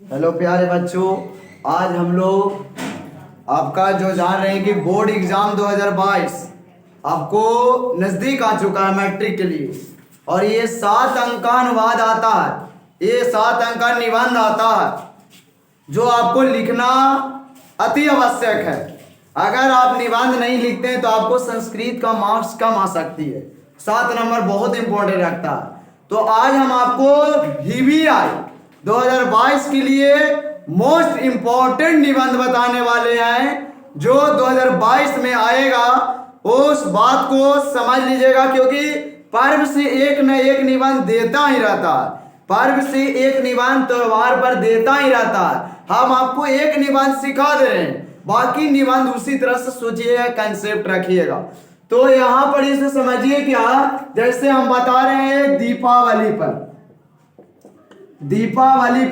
Hello प्यारे बच्चों, आज हम लोग आपका जो जान रहे हैं कि बोर्ड एग्जाम 2022 आपको नज़दीक आ चुका है मैट्रिक के लिए। और ये 7 अंक का अनुवाद आता है, ये 7 अंक का निबंध आता है जो आपको लिखना अति आवश्यक है। अगर आप निबंध नहीं लिखते हैं तो आपको संस्कृत का मार्क्स कम आ सकती है। 7 नंबर बहुत इंपॉर्टेंट रखता है। तो आज हम आपको VVI 2022 के लिए मोस्ट इंपॉर्टेंट निबंध बताने वाले हैं जो 2022 में आएगा। उस बात को समझ लीजिएगा, क्योंकि पर्व से एक न एक निबंध देता ही रहता है। पर्व से एक निबंध त्योहार पर देता ही रहता है। हम आपको एक निबंध सिखा दे रहे हैं, बाकी निबंध उसी तरह से सोचिएगा, कंसेप्ट रखिएगा। तो यहां पर इसे समझिए क्या, जैसे हम बता रहे हैं दीपावली पर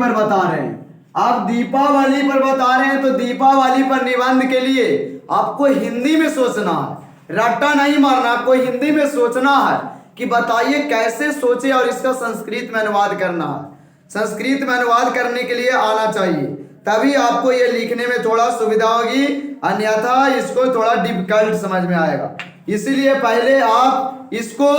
बता रहे हैं। आप दीपावली पर बता रहे हैं तो दीपावली पर निबंध के लिए आपको हिंदी में सोचना है, रट्टा नहीं मारना। आपको हिंदी में सोचना है कि बताइए कैसे सोचे, और इसका संस्कृत में अनुवाद करना है। संस्कृत में अनुवाद करने के लिए आना चाहिए, तभी आपको ये लिखने में थोड़ा सुविधा होगी, अन्यथा इसको थोड़ा डिफिकल्ट समझ में आएगा। इसीलिए पहले आप इसको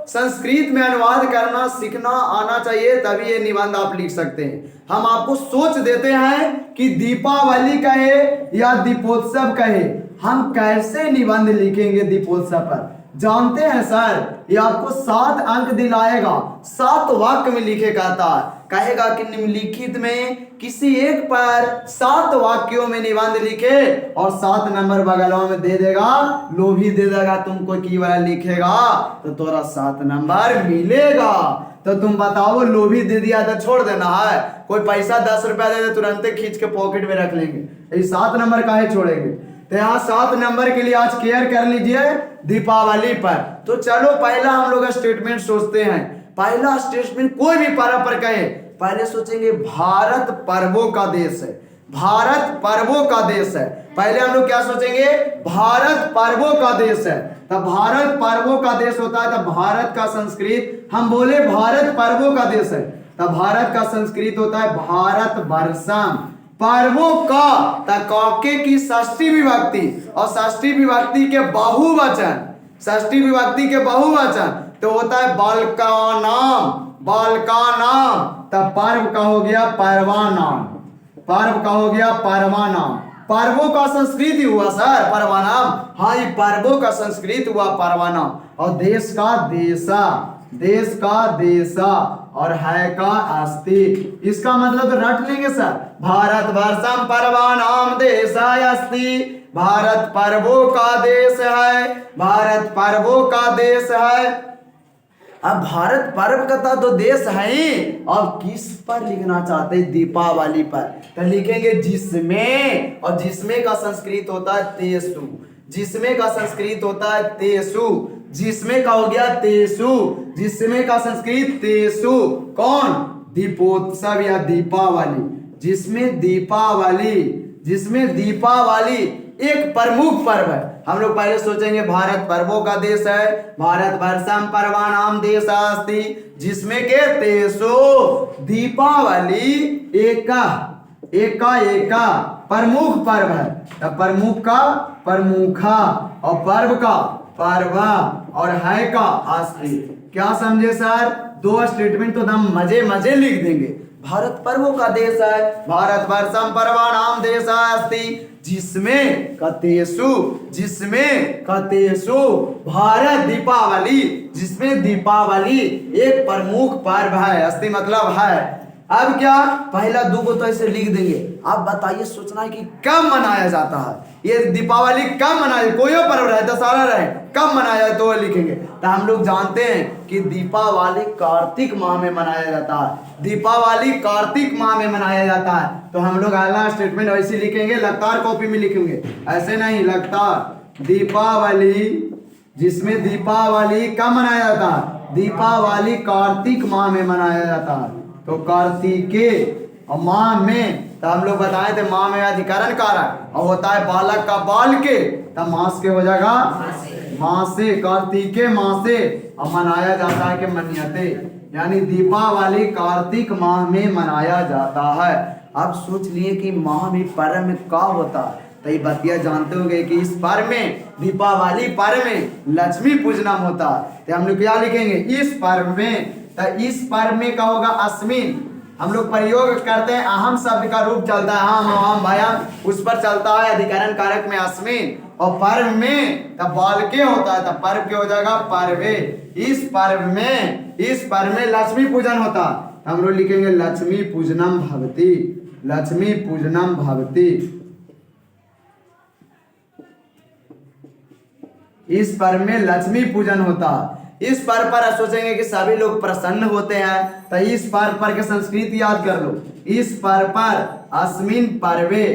संस्कृत में अनुवाद करना सीखना आना चाहिए, तभी ये निबंध आप लिख सकते हैं। हम आपको सोच देते हैं कि दीपावली कहे या दीपोत्सव कहे, हम कैसे निबंध लिखेंगे दीपोत्सव पर। जानते हैं सर, ये आपको 7 अंक दिलाएगा, 7 वाक्य में लिखे कहता है। कहेगा कि निम्नलिखित में किसी एक पर 7 वाक्यों में निबंध लिखे, और 7 नंबर बगलों में दे देगा, लोभी दे देगा तुमको की वाला लिखेगा तो तोरा 7 नंबर मिलेगा। तो तुम बताओ, लोभी दे दिया तो छोड़ देना है? कोई पैसा 10 रुपया दे दे तुरंत खींच के पॉकेट में रख लेंगे, ये 7 नंबर काहे छोड़ेंगे? तो यहाँ 7 नंबर के लिए आज केयर कर लीजिए दीपावली पर। तो चलो पहला हम लोग स्टेटमेंट सोचते हैं। पहला स्टेटमेंट कोई भी पर्व पर कहे, पहले सोचेंगे भारत पर्वों का देश है। भारत पर्वों का देश है। पहले हम लोग क्या सोचेंगे? भारत पर्वों का देश है। तब भारत पर्वों का देश होता है, तब भारत का संस्कृत, हम बोले भारत पर्वों का देश है, तब भारत का संस्कृत होता है भारत वर्षम। पर्वों का तकाके की षष्ठी विभक्ति, और षष्ठी विभक्ति के बहुवचन, षष्ठी विभक्ति के बहुवचन तो होता है बालकानाम, बालकानाम। तब पर्व का हो गया पर्वानाम, पर्व का हो गया पर्वानाम। पर्वों का संस्कृत ही हुआ सर पर्वानाम। हाँ, ये पर्वों का संस्कृत हुआ पर्वानाम। और देश का देशा, देश का देशा, और है का अस्ति। इसका मतलब तो रट लेंगे सर, भारत वर्षम पर्वानाम देशा अस्ति। भारत पर्वों का देश है, भारत पर्वों का देश है। अब भारत पर्व का तो देश है ही, अब किस पर लिखना चाहते हैं? दीपावली पर। तो लिखेंगे जिसमें, और जिसमें का संस्कृत होता है तेसु, जिसमें का संस्कृत होता है तेसु, जिसमें का हो गया तेसु, जिसमें का संस्कृत तेसु। कौन? दीपोत्सव या दीपावली। जिसमें दीपावली, जिसमें दीपावली एक प्रमुख पर्व है। हम लोग पहले सोचेंगे भारत पर्वों का देश है, भारत वर्षम पर्वानाम देशास्ति, जिसमें के तेसो दीपावली एका प्रमुख पर्व है। तब प्रमुख का प्रमुखा, और पर्व का पर्वा, और है का अस्ति। क्या समझे सर? 2 स्टेटमेंट तो हम मजे लिख देंगे। भारत पर्वों का देश है, भारत वर्षम पर्वाणाम देशास्ति, जिसमें कतेसु, जिसमें कतेसु भारत दीपावली, जिसमें दीपावली एक प्रमुख पर्व है। अस्ति मतलब है। अब क्या, पहला 2 को तो ऐसे लिख देंगे। आप बताइए, सोचना है कि कब मनाया जाता है ये दीपावली, कब मनाया, कोई पर्व रहे, दशहरा रहे, कब मनाया जाए तो लिखेंगे। तो हम लोग जानते हैं कि दीपावली कार्तिक माह में मनाया जाता है, दीपावली कार्तिक माह में मनाया जाता है। तो हम लोग अगला स्टेटमेंट वैसे लिखेंगे, लगातार कॉपी में लिखेंगे, ऐसे नहीं, लगातार दीपावली, जिसमें दीपावली कब मनाया जाता है? दीपावली कार्तिक माह में मनाया जाता है। तो कार्तिके और माह में, तो हम लोग बताए थे माह में अधिकरण कारक, और होता है बालक का बाल के, तब मास के हो जाएगा माह से, कार्तिके माह से। और मनाया जाता है कि मन्यते, यानी दीपावली कार्तिक माह में मनाया जाता है। आप सोच लिए कि माह में पर्व में क्या होता है, तो ये बतिया जानते होंगे कि इस पर्व में, दीपावली पर्व में लक्ष्मी पूजनम होता है। तो हम लोग क्या लिखेंगे इस पर्व में, तो इस पर्व में क्या होगा अस्मिन, हम लोग प्रयोग करते हैं अहम शब्द का रूप चलता है हम हम भयम, उस पर चलता है अधिकरण कारक में अस्मिन, और पर्व में तब बाल के होता है, तब पर्व के हो जाएगा पर्वे। इस पर्व में लक्ष्मी पूजन होता है, हम लोग लिखेंगे लक्ष्मी पूजनम भवति, लक्ष्मी पूजनम भवति। इस पर्व में लक्ष्मी पूजन होता है। इस पर्व पर सोचेंगे कि सभी लोग प्रसन्न होते हैं, तो इस पर्व पर के संस्कृत याद कर लो। इस पर्व पर अस्मिन पर्वे,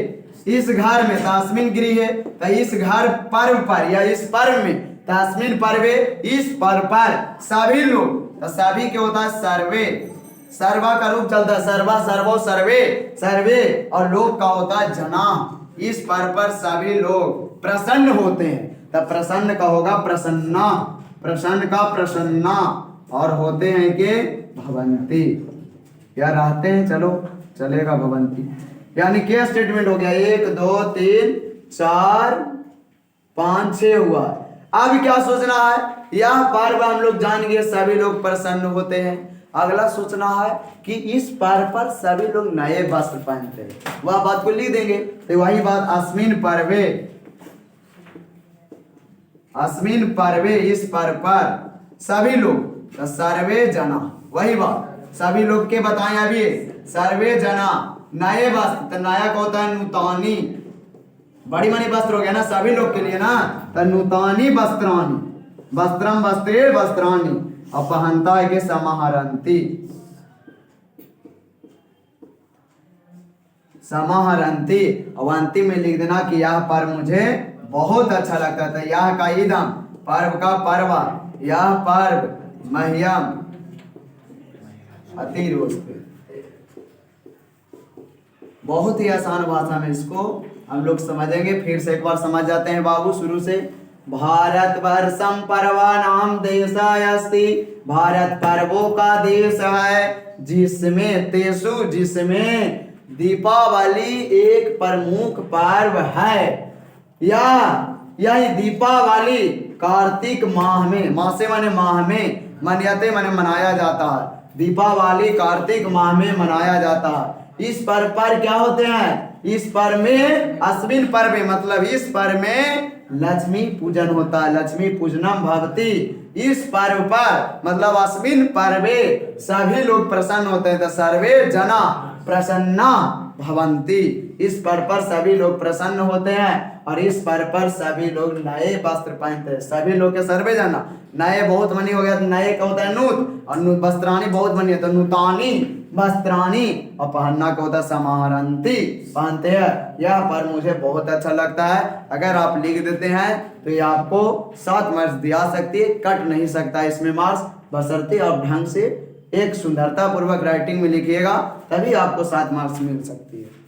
इस घर में तस्मिन गृह है, तो इस घर पर्व पर या इस पर्व में तस्मिन पर्वे, इस पर्व पर सभी लोग, तो सभी के होता है सर्वे, सर्वा का रूप चलता है सर्वा सर्वो सर्वे, सर्वे और लोग का होता है जना। इस पर्व पर सभी लोग प्रसन्न होते हैं, तब प्रसन्न का होगा प्रसन्ना, प्रसन्न का प्रसन्ना, और होते हैं कि भवंती, या रहते हैं, चलो चलेगा भवंती। यानी क्या स्टेटमेंट हो गया, 1 2 3 4 5 6 हुआ। अब क्या सोचना है, यह पर्व हम लोग जान गए सभी लोग प्रसन्न होते हैं। अगला सोचना है कि इस पर्व पर सभी लोग नए वस्त्र पहनते हैं, वह बात को लिख देंगे। तो वही बात अस्मिन पर्वे, अस्मिन पर्वे, इस पर्व पर सभी लोग, तो सर्वे जना, वही बात सभी लोग के बताएं अभी, सर्वे जना नए वस्त्र, तो नया का होता है नूतनी, बड़ी मनी वस्त्र हो गया ना सभी लोग के लिए ना, तो नूतनी वस्त्राणी, वस्त्रम वस्त्रे वस्त्राणी, और पहनता है के समाहरंती, समाहरंती, और अंतिम में लिख देना कि यह पर्व मुझे बहुत अच्छा लगता था। यह का ईदम पर्व का पर्वा, यह पर्व मह्यम अति रोचते। बहुत ही आसान भाषा में इसको हम लोग समझेंगे। फिर से एक बार समझ जाते हैं बाबू शुरू से। भारत वर्षम पर्वानाम देशायस्ति, भारत पर्वों का देश है, जिसमें तेसु, जिसमें दीपावली एक प्रमुख पर्व है। यह दीपावली कार्तिक माह में, माह से माने माह में, मनाते माने मनाया जाता है, दीपावली कार्तिक माह में मनाया जाता है। इस पर्व पर क्या होते हैं, इस पर्व में अस्मिन पर्व मतलब इस पर्व में लक्ष्मी पूजन होता है, लक्ष्मी पूजनम भवति। इस पर्व पर मतलब अस्मिन पर्वे सभी लोग प्रसन्न होते हैं, तो सर्वे जना प्रसन्ना भवंती। इस पर्व पर सभी लोग प्रसन्न होते हैं, और इस पर्व पर सभी लोग नए वस्त्र पहनते हैं। सभी लोग के सर्वे जना, नए बहुत मनी हो गया तो नए का होता है नूत, और वस्त्राणी बहुत मनी है तो नूतानी वस्त्राणी, और पहनना का होता है समाहरंती, पहनते हैं। यह पर्व मुझे बहुत अच्छा लगता है। अगर आप लिख देते हैं तो ये आपको 7 मार्क्स दिया सकती है, कट नहीं सकता इसमें मार्क्स, बशर्ते आप ढंग से एक सुंदरता पूर्वक राइटिंग में लिखिएगा, तभी आपको 7 मार्क्स मिल सकती है।